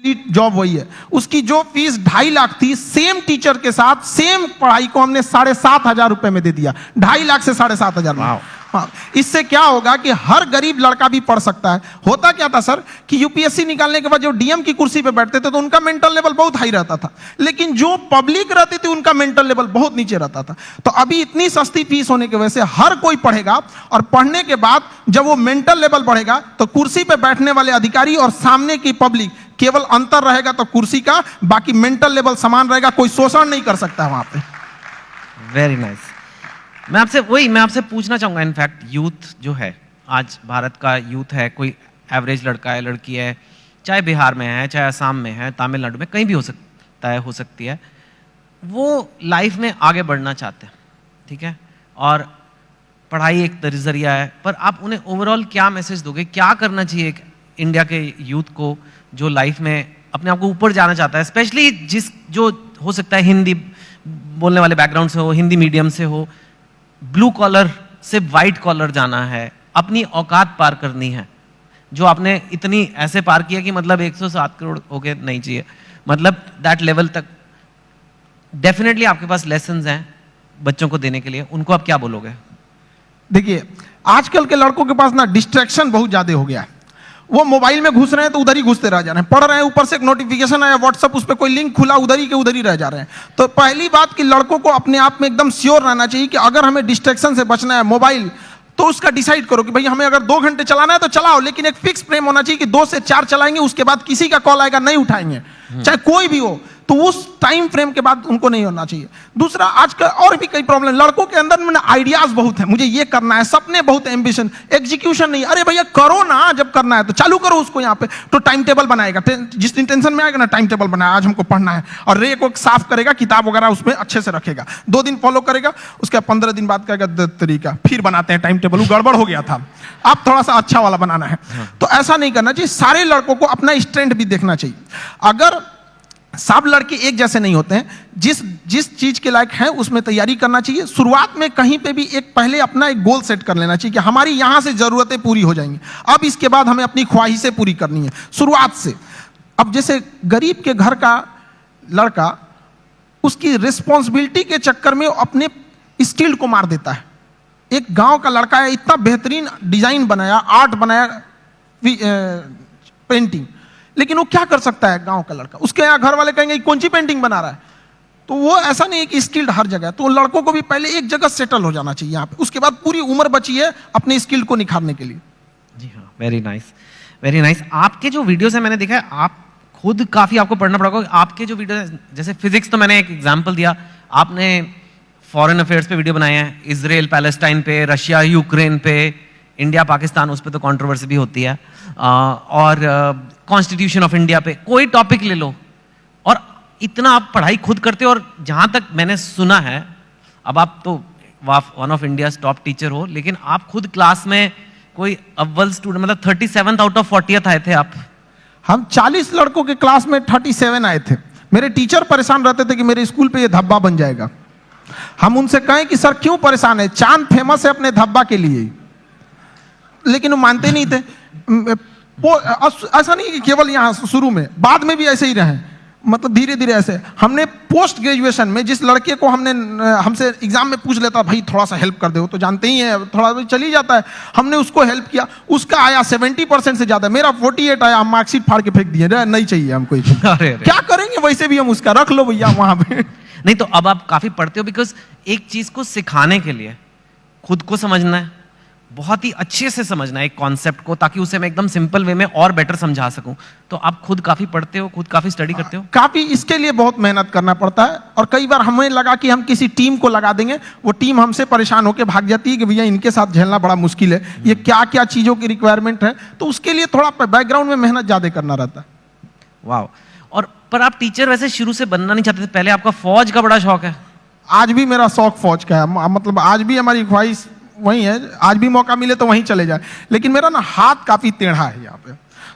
Job वही है। उसकी जो फीस 2.5 लाख थी, सेम टीचर के साथ सेम पढ़ाई को हमने 7,500 रुपए में दे दिया। 2.5 लाख से 7,500 में। हाँ, इससे क्या होगा कि हर गरीब लड़का भी पढ़ सकता है। होता क्या था सर कि यूपीएससी निकालने के बाद जो डीएम की कुर्सी पे बैठते थे तो उनका मेंटल लेवल बहुत हाई रहता था, लेकिन जो पब्लिक रहती थी उनका मेंटल लेवल बहुत नीचे रहता था। तो अभी इतनी सस्ती फीस होने की वजह से हर कोई पढ़ेगा, और पढ़ने के बाद जब वो मेंटल लेवल बढ़ेगा तो कुर्सी पे बैठने वाले अधिकारी और सामने की पब्लिक, केवल अंतर रहेगा तो कुर्सी का, बाकी मेंटल लेवल समान रहेगा, कोई शोषण नहीं कर सकता वहां पे। Very nice. मैं आपसे पूछना चाहूंगा, इनफैक्ट यूथ जो है, आज भारत का यूथ है, कोई एवरेज लड़का है, लड़की है, चाहे बिहार में है, चाहे असम में है, तमिलनाडु में, कहीं भी हो सकता है, हो सकती है, वो लाइफ में आगे बढ़ना चाहते हैं, ठीक है, और पढ़ाई एक जरिया है, पर आप उन्हें ओवरऑल क्या मैसेज दोगे? क्या करना चाहिए एक इंडिया के यूथ को जो लाइफ में अपने आप को ऊपर जाना चाहता है, स्पेशली जो हो सकता है हिंदी बोलने वाले बैकग्राउंड से हो, हिंदी मीडियम से हो, ब्लू कॉलर से वाइट कॉलर जाना है, अपनी औकात पार करनी है, जो आपने इतनी ऐसे पार किया कि मतलब 107 करोड़ हो गए नहीं चाहिए, मतलब दैट लेवल तक डेफिनेटली आपके पास लेसन्स हैं बच्चों को देने के लिए, उनको आप क्या बोलोगे? देखिए, आजकल के लड़कों के पास ना डिस्ट्रैक्शन बहुत ज्यादा हो गया है। वो मोबाइल में घुस रहे हैं तो उधर ही घुसते रह जा रहे हैं, पढ़ रहे हैं, ऊपर से एक नोटिफिकेशन आया व्हाट्सएप, उस पर कोई लिंक खुला, उधर ही के उधर ही रह जा रहे हैं। तो पहली बात कि लड़कों को अपने आप में एकदम श्योर रहना चाहिए कि अगर हमें डिस्ट्रैक्शन से बचना है मोबाइल, तो उसका डिसाइड करो कि भाई हमें अगर 2 घंटे चलाना है तो चलाओ, लेकिन एक फिक्स फ्रेम होना चाहिए कि 2 से 4 चलाएंगे, उसके बाद किसी का कॉल आएगा नहीं उठाएंगे, चाहे कोई भी हो, तो उस टाइम फ्रेम के बाद उनको नहीं होना चाहिए। दूसरा, आजकल और भी कई प्रॉब्लम, लड़कों के अंदर में आइडियाज बहुत है, मुझे ये करना है, सपने बहुत, एम्बिशन, एग्जीक्यूशन नहीं। अरे भैया करो ना, जब करना है तो चालू करो उसको। यहाँ पे तो टाइम टेबल बनाएगा, जिस दिन टेंशन में आएगा ना, टाइम टेबल बनाया, आज हमको पढ़ना है, और रे को साफ करेगा, किताब वगैरह उसमें अच्छे से रखेगा, 2 दिन फॉलो करेगा, उसके 15 दिन बाद कहेगा तरीका, फिर बनाते हैं टाइम टेबल, वो गड़बड़ हो गया था, अब थोड़ा सा अच्छा वाला बनाना है। तो ऐसा नहीं करना चाहिए। सारे लड़कों को अपना स्ट्रेंथ भी देखना चाहिए। अगर सब लड़के एक जैसे नहीं होते हैं, जिस चीज के लायक हैं उसमें तैयारी करना चाहिए। शुरुआत में कहीं पे भी पहले अपना एक गोल सेट कर लेना चाहिए कि हमारी यहां से जरूरतें पूरी हो जाएंगी, अब इसके बाद हमें अपनी ख्वाहिशें पूरी करनी है शुरुआत से। अब जैसे गरीब के घर का लड़का उसकी रिस्पॉन्सिबिलिटी के चक्कर में अपने स्किल को मार देता है। एक गांव का लड़का है, इतना बेहतरीन डिजाइन बनाया, आर्ट बनाया, पेंटिंग, लेकिन वो क्या कर सकता है गांव का लड़का? उसके यहाँ घर वाले कहेंगे कौन सी पेंटिंग बना रहा है? तो वो ऐसा नहीं है कि स्किल्ड हर जगह। तो लड़कों को भी पहले एक जगह सेटल हो जाना चाहिए यहाँ पे, उसके बाद पूरी उम्र बची है अपने स्किल को निखारने के लिए। जी हाँ, वेरी नाइस, वेरी नाइस। आपके जो वीडियोस है मैंने देखा है, आप खुद काफी आपको पढ़ना पड़ेगा। आपके जो वीडियो जैसे फिजिक्स, तो मैंने एक एग्जाम्पल दिया, आपने फॉरेन अफेयर्स पे वीडियो बनाए हैं, इजराइल पैलेस्टाइन पे, रशिया यूक्रेन पे, इंडिया पाकिस्तान, उस पर तो कंट्रोवर्सी भी होती है, और कॉन्स्टिट्यूशन ऑफ इंडिया पे, कोई टॉपिक ले लो, और इतना आप पढ़ाई खुद करते हो। और जहां तक मैंने सुना है, अब आप तो one of India top teacher हो, लेकिन आप खुद क्लास में कोई अव्वल स्टूडेंट, मतलब 37 आउट ऑफ 40 आए थे आप। हम 40 लड़कों के क्लास में 37 आए थे। मेरे टीचर परेशान रहते थे कि मेरे स्कूल पे ये धब्बा बन जाएगा। हम उनसे कहें कि सर क्यों परेशान है, चांद फेमस है अपने धब्बा के लिए, लेकिन वो मानते नहीं थे। ऐसा नहीं कि केवल यहाँ शुरू में, बाद में भी ऐसे ही रहे, मतलब धीरे धीरे ऐसे। हमने पोस्ट ग्रेजुएशन में जिस लड़के को हमसे एग्जाम में पूछ लेता भाई थोड़ा सा हेल्प कर दो, तो जानते ही हैं थोड़ा चल ही जाता है, हमने उसको हेल्प किया, उसका आया 70% से ज्यादा, मेरा 48 आया, हम मार्कशीट फाड़ के फेंक दिए, नहीं चाहिए हमको। क्या करेंगे, वैसे भी हम उसका रख लो भैया वहां पे। नहीं तो अब आप काफी पढ़ते हो, बिकॉज एक चीज को सिखाने के लिए खुद को समझना है, बहुत ही अच्छे से समझना है एक कॉन्सेप्ट को, ताकि उसे मैं एकदम सिंपल वे में और बेटर समझा सकूं। तो आप खुद काफी पढ़ते हो, खुद काफी स्टडी करते हो? काफी, इसके लिए बहुत मेहनत करना पड़ता है, और कई बार हमें लगा कि हम किसी टीम को लगा देंगे, वो टीम हमसे परेशान होकर भाग जाती है कि भैया इनके साथ झेलना बड़ा मुश्किल है, ये क्या क्या चीजों की रिक्वायरमेंट है, तो उसके लिए थोड़ा बैकग्राउंड में मेहनत ज्यादा करना रहता है। वाह। और पर आप टीचर वैसे शुरू से बनना नहीं चाहते थे, पहले आपका फौज का बड़ा शौक है? आज भी मेरा शौक फौज का है, मतलब आज भी हमारी ख्वाहिश वही है, आज भी मौका मिले तो वहीं चले जाए, लेकिन मेरा ना हाथ काफी टेढ़ा है यहाँ पे,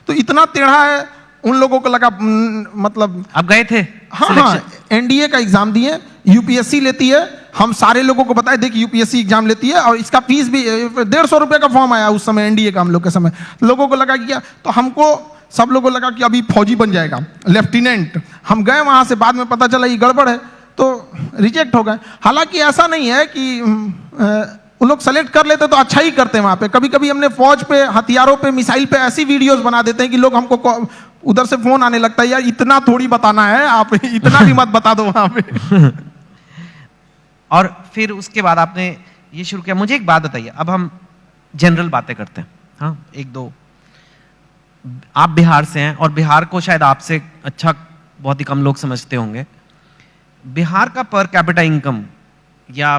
तो इतना टेढ़ा है, उन लोगों को लगा, मतलब आप गए थे? हाँ, एनडीए का एग्जाम दिए, यूपीएससी लेती है, हम सारे लोगों को बताए देखिए यूपीएससी एग्जाम लेती है, और इसका फीस भी 150 रुपये का फॉर्म आया उस समय एनडीए का, हम लोग के समय। लोगों को लगा कि क्या, तो हमको सब लोगों को लगा कि अभी फौजी बन जाएगा, लेफ्टिनेंट। हम गए वहां से, बाद में पता चला ये गड़बड़ है, तो रिजेक्ट हो गए। हालांकि ऐसा नहीं है कि वो लोग सेलेक्ट कर लेते तो अच्छा ही करते हैं वहां पे। कभी कभी हमने फौज पे, हथियारों पे, मिसाइल पे ऐसी वीडियोस बना देते हैं कि लोग हमको उधर से फोन आने लगता है, यार इतना थोड़ी बताना है, आप इतना भी मत बता दो वहां पे। और फिर उसके बाद आपने ये शुरू किया। मुझे एक बात बताइए, अब हम जनरल बातें करते हैं, हाँ एक दो। आप बिहार से हैं और बिहार को शायद आपसे अच्छा बहुत ही कम लोग समझते होंगे। बिहार का पर कैपिटा इनकम या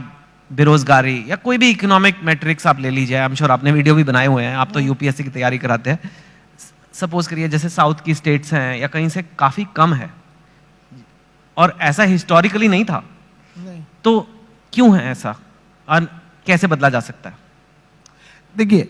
बेरोजगारी या कोई भी इकोनॉमिक मैट्रिक्स आप ले लीजिए, आई एम श्योर आपने वीडियो भी बनाए हुए हैं, आप तो यूपीएससी की तैयारी कराते हैं। सपोज करिए जैसे साउथ की स्टेट्स हैं या कहीं से काफी कम है, और ऐसा हिस्टोरिकली नहीं था, नहीं। तो क्यों है ऐसा और कैसे बदला जा सकता है? देखिए,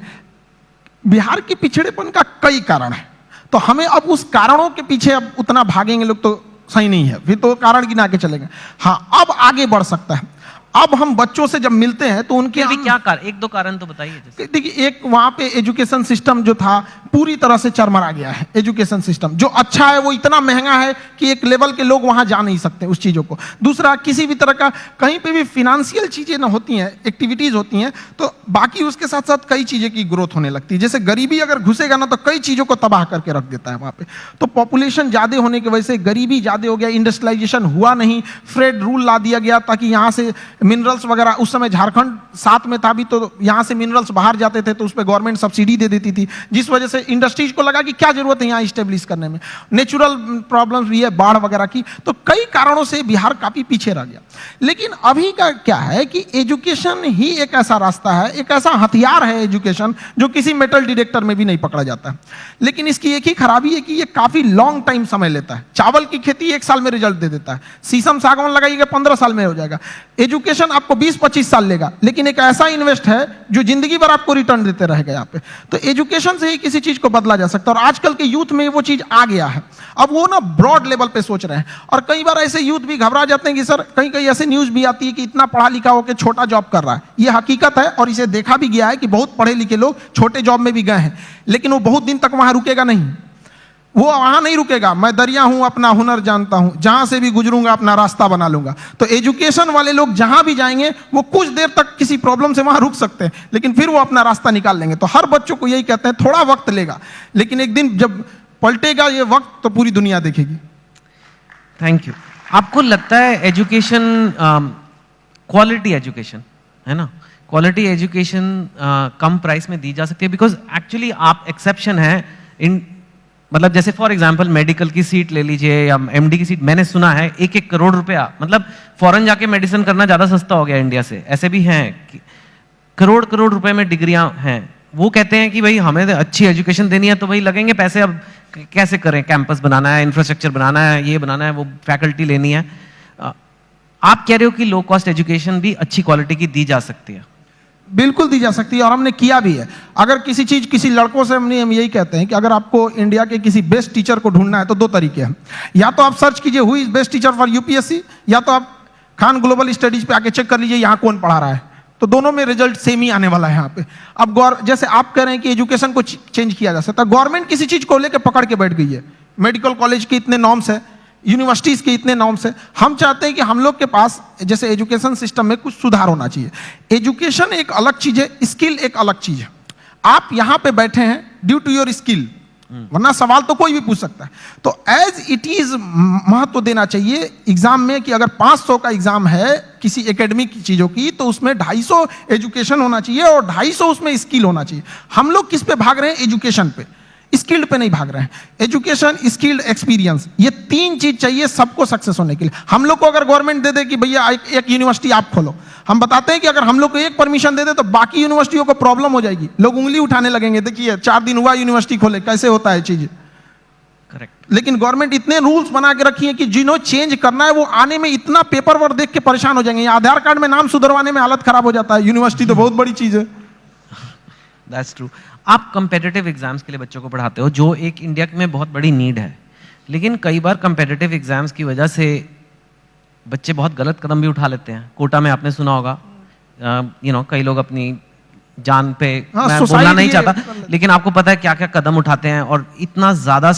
बिहार के पिछड़ेपन का कई कारण है, तो हमें अब उस कारणों के पीछे अब उतना भागेंगे लोग तो सही नहीं है, फिर तो कारण गिना के चलेंगे। हाँ, अब आगे बढ़ सकता है। अब हम बच्चों से जब मिलते हैं तो उनके भी क्या कारण, एक दो कारण तो बताइए। देखिए, एक वहां पे एजुकेशन सिस्टम जो था पूरी तरह से चरमरा गया है। एजुकेशन सिस्टम जो अच्छा है वो इतना महंगा है कि एक लेवल के लोग वहां जा नहीं सकते उस चीजों को। दूसरा, किसी भी तरह का कहीं पे भी फिनेंशियल चीजें ना होती हैं, एक्टिविटीज होती हैं, तो बाकी उसके साथ साथ कई चीजें की ग्रोथ होने लगती है। जैसे गरीबी अगर घुसेगा ना तो कई चीजों को तबाह करके रख देता है वहां पे। तो पॉपुलेशन ज्यादा होने की वजह से गरीबी ज्यादा हो गया, इंडस्ट्रियलाइजेशन हुआ नहीं, फ्रेड रूल ला दिया गया ताकि यहाँ से मिनरल्स वगैरह, उस समय झारखंड साथ में था भी तो यहाँ से मिनरल्स बाहर जाते थे तो उस पर गवर्नमेंट सब्सिडी दे देती थी, जिस वजह से इंडस्ट्रीज को लगा कि क्या जरूरत है यहाँ स्टेब्लिश करने में। नेचुरल प्रॉब्लम्स भी है, बाढ़ वगैरह की, तो कई कारणों से बिहार काफी पीछे रह गया। लेकिन अभी का क्या है कि एजुकेशन ही एक ऐसा रास्ता है, एक ऐसा हथियार है एजुकेशन, जो किसी मेटल डिटेक्टर में भी नहीं पकड़ा जाता है। लेकिन इसकी एक ही खराबी है कि ये काफी लॉन्ग टाइम समय लेता है। चावल की खेती 1 साल में रिजल्ट दे देता है, शीशम सागवान लगाइएगा 15 साल में हो जाएगा। एजुकेशन आपको 20-25 साल लेगा, लेकिन एक ऐसा इन्वेस्ट है जो जिंदगी भर आपको रिटर्न देते रहेगा यहाँ पे। तो एजुकेशन से ही किसी चीज को बदला जा सकता है, और आजकल के यूथ में वो चीज आ गया है। अब वो ना ब्रॉड लेवल पे सोच रहे हैं, और कई बार ऐसे यूथ भी घबरा जाते हैं कि सर, कहीं कहीं ऐसे न्यूज भी आती है कि इतना पढ़ा लिखा होकर छोटा जॉब कर रहा है। ये हकीकत है और इसे देखा भी गया है कि बहुत पढ़े लिखे लोग छोटे जॉब में भी गए हैं, लेकिन वो बहुत दिन तक वहां रुकेगा नहीं, वो वहां नहीं रुकेगा। मैं दरिया हूं, अपना हुनर जानता हूं, जहां से भी गुजरूंगा अपना रास्ता बना लूंगा। तो एजुकेशन वाले लोग जहां भी जाएंगे वो कुछ देर तक किसी प्रॉब्लम से वहां रुक सकते हैं, लेकिन फिर वो अपना रास्ता निकाल लेंगे। तो हर बच्चों को यही कहते हैं, थोड़ा वक्त लेगा, लेकिन एक दिन जब पलटेगा ये वक्त तो पूरी दुनिया देखेगी। Thank you. आपको लगता है एजुकेशन, क्वालिटी एजुकेशन है ना, क्वालिटी एजुकेशन कम प्राइस में दी जा सकती है? बिकॉज एक्चुअली आप एक्सेप्शन है इन, मतलब जैसे फॉर एग्जांपल मेडिकल की सीट ले लीजिए या एमडी की सीट, मैंने सुना है 1-1 करोड़ रुपया, मतलब फॉरेन जाके मेडिसिन करना ज्यादा सस्ता हो गया इंडिया से। ऐसे भी हैं कि करोड़ रुपए में डिग्रियां हैं। वो कहते हैं कि भाई हमें अच्छी एजुकेशन देनी है तो भाई लगेंगे पैसे, अब कैसे करें, कैंपस बनाना है, इंफ्रास्ट्रक्चर बनाना है, ये बनाना है, वो फैकल्टी लेनी है। आप कह रहे हो कि लो कॉस्ट एजुकेशन भी अच्छी क्वालिटी की दी जा सकती है? बिल्कुल दी जा सकती है, और हमने किया भी है। अगर किसी चीज, किसी लड़कों से हम यही कहते हैं कि अगर आपको इंडिया के किसी बेस्ट टीचर को ढूंढना है तो 2 तरीके हैं। या तो आप सर्च कीजिए who is best teacher for UPSC, या तो आप खान ग्लोबल स्टडीज पे आके चेक कर लीजिए यहाँ कौन पढ़ा रहा है, तो दोनों में रिजल्ट सेम ही आने वाला है यहाँ पे। अब जैसे आप कह रहे हैं कि एजुकेशन को चेंज किया जा सकता है, गवर्नमेंट किसी चीज को लेकर पकड़ के बैठ गई है। मेडिकल कॉलेज के इतने नॉर्म्स है, यूनिवर्सिटीज के इतने नॉर्म्स है। हम चाहते हैं कि हम लोग के पास जैसे एजुकेशन सिस्टम में कुछ सुधार होना चाहिए। एजुकेशन एक अलग चीज है, स्किल एक अलग चीज है। आप यहां पे बैठे हैं ड्यू टू योर स्किल, वरना सवाल तो कोई भी पूछ सकता है। तो एज इट इज महत्व देना चाहिए एग्जाम में कि अगर 500 का एग्जाम है किसी एकेडमिक चीजों की, तो उसमें 250 एजुकेशन होना चाहिए और 250 उसमें स्किल होना चाहिए। हम लोग किस पे भाग रहे हैं? एजुकेशन पे, स्किल्ड पे नहीं भाग रहे हैं। एजुकेशन, स्किल्ड, एक्सपीरियंस, ये 3 चीज चाहिए सबको सक्सेस होने के लिए। हम लोग को अगर गवर्नमेंट दे दे कि भैया एक यूनिवर्सिटी आप खोलो, हम बताते हैं कि अगर हम लोग को एक परमिशन दे दे तो बाकी यूनिवर्सिटियों को प्रॉब्लम हो जाएगी, लोग उंगली उठाने लगेंगे, देखिए 4 दिन हुआ यूनिवर्सिटी खोले, कैसे होता है चीज। करेक्ट। लेकिन गवर्नमेंट इतने रूल्स बना के रखी है कि जिन्हों चेंज करना है वो आने में इतना पेपर वर्क देख के परेशान हो जाएंगे। आधार कार्ड में नाम सुधरवाने में हालत खराब हो जाता है, यूनिवर्सिटी तो बहुत बड़ी चीज है। That's true. आप कंपेटिटिव एग्जाम्स के लिए बच्चों को पढ़ाते हो, जो एक इंडिया में बहुत बड़ी नीड है, लेकिन कई बार कंपेटिटिव एग्जाम्स की वजह से बच्चे बहुत गलत कदम भी उठा लेते हैं। कोटा में आपने सुना होगा, कई लोग अपनी जान पे, मैं बोलना नहीं चाहता, लेकिन आपको पता है क्या क्या कदम उठाते हैं, और इतना ज्यादा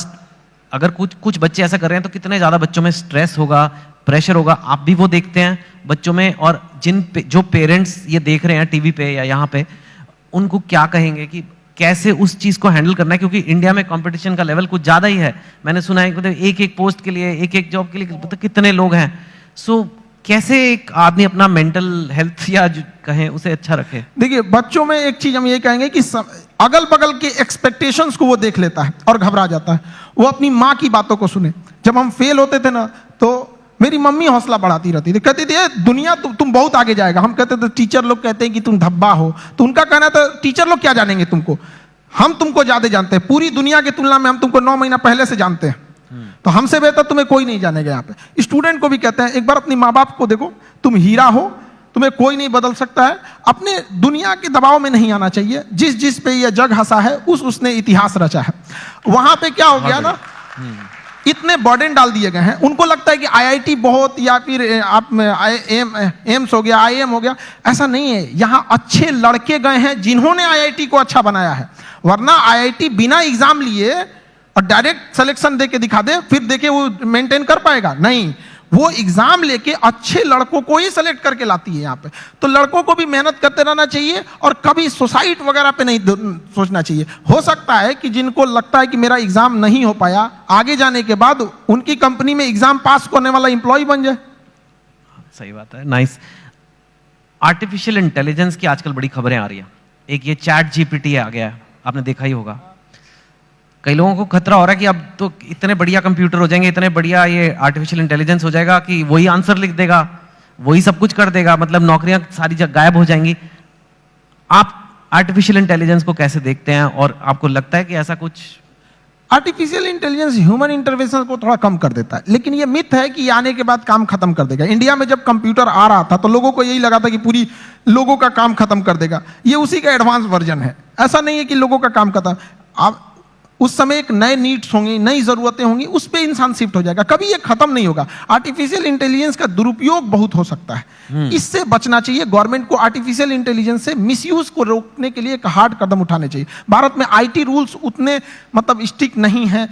अगर कुछ बच्चे ऐसा कर रहे हैं तो कितने ज्यादा बच्चों में स्ट्रेस होगा, प्रेशर होगा, आप भी वो देखते हैं बच्चों में। और जो पेरेंट्स ये देख रहे हैं टीवी पे या यहाँ पे, उनको क्या कहेंगे कि कैसे उस चीज को हैंडल करना है, क्योंकि इंडिया में कंपटीशन का लेवल कुछ ज्यादा ही है। मैंने सुना है मतलब एक पोस्ट के लिए, एक जॉब के लिए तो कितने लोग हैं। सो कैसे एक आदमी अपना मेंटल हेल्थ या कहें उसे अच्छा रखे? देखिए, बच्चों में एक चीज हम ये कहेंगे कि अगल बगल के एक्सपेक्टेशंस को वो देख लेता है और घबरा जाता है। वो अपनी माँ की बातों को सुने। जब हम फेल होते थे ना, तो मेरी मम्मी हौसला बढ़ाती रहती थी, कहती थी दुनिया तुम बहुत आगे जाएगा। हम कहते थे टीचर लोग कहते हैं कि तुम धब्बा हो, तो उनका कहना था टीचर लोग क्या जानेंगे तुमको, हम तुमको ज्यादा जानते हैं, पूरी दुनिया की तुलना में हम तुमको 9 महीना पहले से जानते हैं, तो हमसे बेहतर तुम्हें कोई नहीं जानेगा। यहाँ पे स्टूडेंट को भी कहते हैं एक बार अपनी माँ बाप को देखो, तुम हीरा हो, तुम्हें कोई नहीं बदल सकता है। अपने दुनिया के दबाव में नहीं आना चाहिए। जिस पे यह जग हंसा है उसने इतिहास रचा है। वहां पे क्या हो गया ना, इतने बर्डन डाल दिए गए हैं, उनको लगता है कि आईआईटी बहुत, या फिर आप एम्स हो गया, आईएम हो गया। ऐसा नहीं है। यहाँ अच्छे लड़के गए हैं जिन्होंने आईआईटी को अच्छा बनाया है, वरना आईआईटी बिना एग्जाम लिए और डायरेक्ट सिलेक्शन दे के दिखा दे, फिर देखे वो मेंटेन कर पाएगा? नहीं, वो एग्जाम लेके अच्छे लड़कों को ही सेलेक्ट करके लाती है यहाँ पे। तो लड़कों को भी मेहनत करते रहना चाहिए और कभी सुसाइड वगैरह पे नहीं सोचना चाहिए। हो सकता है कि जिनको लगता है कि मेरा एग्जाम नहीं हो पाया, आगे जाने के बाद उनकी कंपनी में एग्जाम पास करने वाला एम्प्लॉय बन जाए। सही बात है, नाइस। आर्टिफिशियल इंटेलिजेंस की आजकल बड़ी खबरें आ रही है। एक ये चैट जीपीटी आ गया है, आपने देखा ही होगा। कई लोगों को खतरा हो रहा है कि अब तो इतने बढ़िया कंप्यूटर हो जाएंगे, इतने बढ़िया ये आर्टिफिशियल इंटेलिजेंस हो जाएगा कि वही आंसर लिख देगा, वही सब कुछ कर देगा, मतलब नौकरियां सारी जगह गायब हो जाएंगी। आप आर्टिफिशियल इंटेलिजेंस को कैसे देखते हैं, और आपको लगता है कि ऐसा कुछ? आर्टिफिशियल इंटेलिजेंस ह्यूमन इंटरवेंशन को थोड़ा कम कर देता है, लेकिन ये मिथ है कि आने के बाद काम खत्म कर देगा। इंडिया में जब कंप्यूटर आ रहा था तो लोगों को यही लगा था कि पूरी लोगों का काम खत्म कर देगा। ये उसी का एडवांस वर्जन है। ऐसा नहीं है कि लोगों का काम खत्म। आप उस समय एक नए नीड्स होंगी, नई जरूरतें होंगी, उस पर इंसान शिफ्ट हो जाएगा। कभी ये खत्म नहीं होगा। आर्टिफिशियल इंटेलिजेंस का दुरुपयोग बहुत हो सकता है, इससे बचना चाहिए। गवर्नमेंट को आर्टिफिशियल इंटेलिजेंस से मिसयूज को रोकने के लिए एक हार्ड कदम उठाने चाहिए। भारत में आईटी रूल्स उतने मतलब स्ट्रिक्ट नहीं है।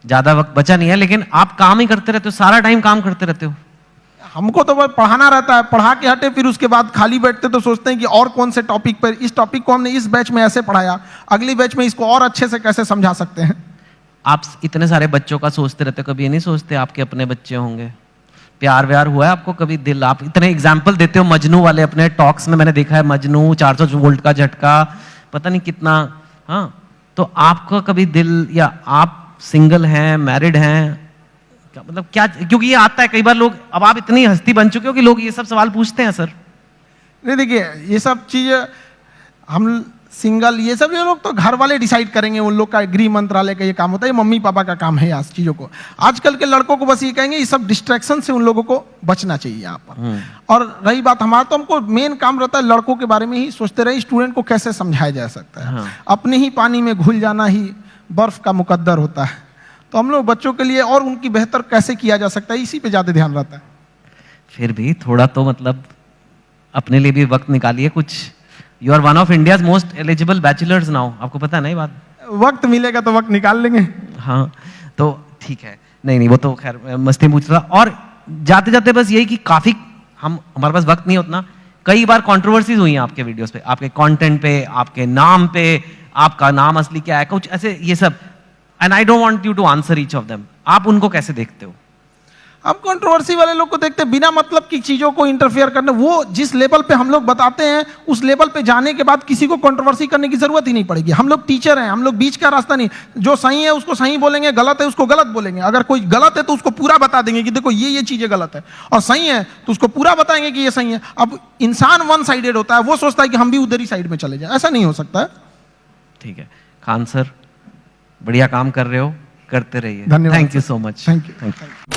ज्यादा वक्त बचा नहीं है, लेकिन आप काम ही करते रहते हो, सारा टाइम काम करते रहते हो। हमको तो बस पढ़ाना रहता है, पढ़ा के हटे, फिर उसके बाद खाली बैठते तो सोचते हैं कि और कौन से टॉपिक पर, इस टॉपिक को हमने इस बैच में ऐसे पढ़ाया, अगली बैच में इसको और अच्छे से कैसे समझा सकते हैं। आप इतने सारे बच्चों का सोचते रहते हो, कभी ये नहीं सोचते आपके अपने बच्चे होंगे? प्यार व्यार हुआ है आपको कभी? दिल, आप इतने एग्जाम्पल देते हो मजनू वाले अपने टॉक्स में, मैंने देखा है मजनू, 400 वोल्ट का झटका, पता नहीं कितना। हाँ, तो आपका कभी दिल, या आप सिंगल हैं, मैरिड हैं, मतलब क्या? क्योंकि ये आता है कई बार लोग, अब आप इतनी हस्ती बन चुके हो कि लोग ये सब सवाल पूछते हैं सर। नहीं, देखिए ये सब चीजें हम सिंगल, ये सब लोग तो घर वाले डिसाइड करेंगे, उन लोग का गृह मंत्रालय का ये काम होता है, ये मम्मी पापा का काम है आज चीजों को। आजकल के लड़कों को बस ये कहेंगे, ये सब डिस्ट्रैक्शन से उन लोगों को बचना चाहिए यहाँ पर। और रही बात हमारा, तो हमको मेन काम रहता है लड़कों के बारे में ही सोचते रहे, स्टूडेंट को कैसे समझाया जा सकता है। अपने ही पानी में घुल जाना ही बर्फ का मुकद्दर होता है। तो हम लोग बच्चों के लिए और उनकी बेहतर कैसे किया जा सकता है, इसी पे ज्यादा ध्यान रहता है। फिर भी थोड़ा तो मतलब अपने लिए भी वक्त निकालिए कुछ। You are one of India's most eligible bachelors now, आपको पता नहीं बात? वक्त मिलेगा तो वक्त निकाल लेंगे। हाँ, तो ठीक है। नहीं, वो तो खैर मस्ती पूछ रहा। और जाते जाते बस यही कि काफी हमारे पास वक्त नहीं उतना, कई बार कंट्रोवर्सीज हुई हैं आपके वीडियोस पे, आपके कंटेंट पे, आपके नाम पे, आपका नाम असली क्या है, कुछ ऐसे ये सब। And I don't want you to answer each of them. आप उनको कैसे देखते हो? हम कंट्रोवर्सी वाले लोग को देखते हैं, बिना मतलब की चीजों को इंटरफेयर करने। वो जिस लेवल पे हम लोग बताते हैं, उस लेवल पे जाने के बाद किसी को कंट्रोवर्सी करने की जरूरत ही नहीं पड़ेगी। हम लोग टीचर हैं, हम लोग बीच का रास्ता नहीं। जो सही है उसको सही बोलेंगे, गलत है उसको गलत बोलेंगे। अगर कोई गलत है तो उसको पूरा बता देंगे कि देखो ये चीजें गलत है, और सही है तो उसको पूरा बताएंगे कि ये सही है। अब इंसान वन साइडेड होता है, वो सोचता है कि हम भी उधर ही साइड में चले जाए, ऐसा नहीं हो सकता है। ठीक है खान सर, बढ़िया काम कर रहे हो, करते रहिए। धन्यवाद। Thank you so much. Thank you.